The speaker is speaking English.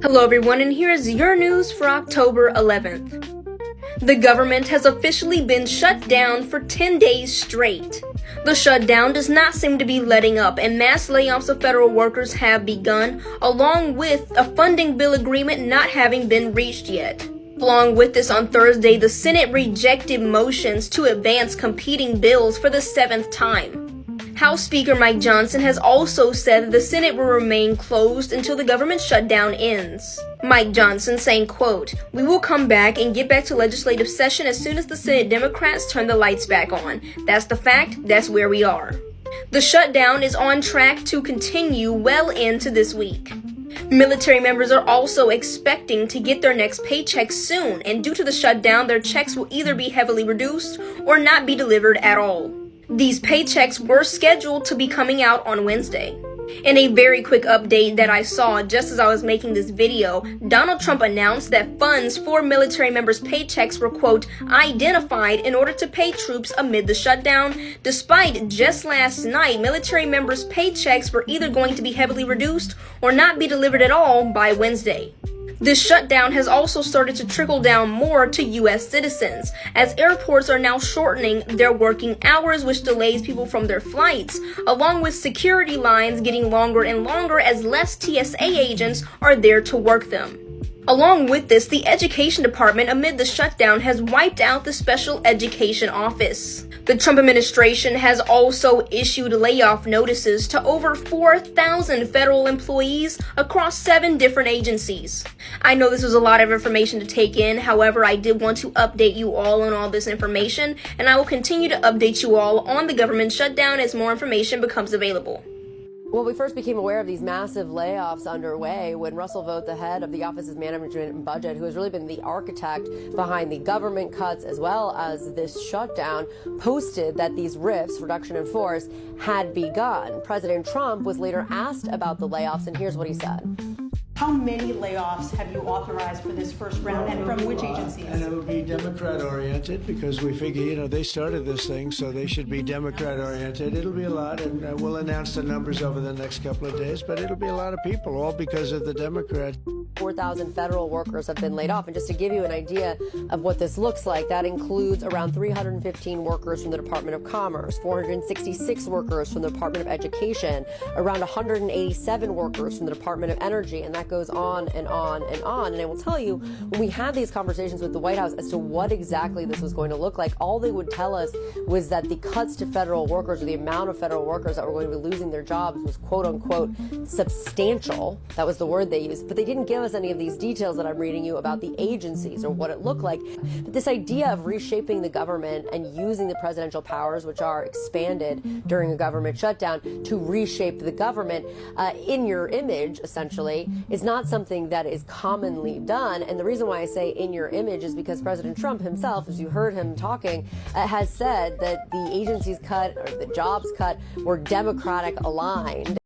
Hello everyone, and here's your news for October 11th. The government has officially been shut down for 10 days straight. The shutdown does not seem to be letting up, and mass layoffs of federal workers have begun, along with a funding bill agreement not having been reached yet. Along with this, on Thursday, the Senate rejected motions to advance competing bills for the 7th time. House Speaker Mike Johnson has also said that the Senate will remain closed until the government shutdown ends. Mike Johnson saying, quote, "We will come back and get back to legislative session as soon as the Senate Democrats turn the lights back on. That's the fact, that's where we are." The shutdown is on track to continue well into this week. Military members are also expecting to get their next paycheck soon, and due to the shutdown, their checks will either be heavily reduced or not be delivered at all. These paychecks were scheduled to be coming out on Wednesday. In a very quick update that I saw just as I was making this video, Donald Trump announced that funds for military members' paychecks were, quote, identified in order to pay troops amid the shutdown, despite just last night military members' paychecks were either going to be heavily reduced or not be delivered at all by Wednesday. This shutdown has also started to trickle down more to U.S. citizens, as airports are now shortening their working hours, which delays people from their flights, along with security lines getting longer and longer as less TSA agents are there to work them. Along with this, the Education Department amid the shutdown has wiped out the Special Education Office. The Trump administration has also issued layoff notices to over 4,000 federal employees across 7 different agencies. I know this was a lot of information to take in, however, I did want to update you all on all this information, and I will continue to update you all on the government shutdown as more information becomes available. Well, we first became aware of these massive layoffs underway when Russell Vought, the head of the Office of Management and Budget, who has really been the architect behind the government cuts as well as this shutdown, posted that these RIFs, reduction in force, had begun. President Trump was later asked about the layoffs, and here's what he said. How many layoffs have you authorized for this first round, and from which agencies? And it'll be Democrat-oriented because we figure, they started this thing, so they should be Democrat-oriented. It'll be a lot, and we'll announce the numbers over the next couple of days, but it'll be a lot of people, all because of the Democrats. 4,000 federal workers have been laid off. And just to give you an idea of what this looks like, that includes around 315 workers from the Department of Commerce, 466 workers from the Department of Education, around 187 workers from the Department of Energy, and that goes on and on and on. And I will tell you, when we had these conversations with the White House as to what exactly this was going to look like, all they would tell us was that the cuts to federal workers, or the amount of federal workers that were going to be losing their jobs, was quote unquote substantial. That was the word they used, but they didn't give us any of these details that I'm reading you about the agencies or what it looked like. But this idea of reshaping the government and using the presidential powers, which are expanded during a government shutdown, to reshape the government in your image, essentially, is not something that is commonly done. And the reason why I say in your image is because President Trump himself, as you heard him talking, has said that the agencies cut or the jobs cut were Democratic aligned.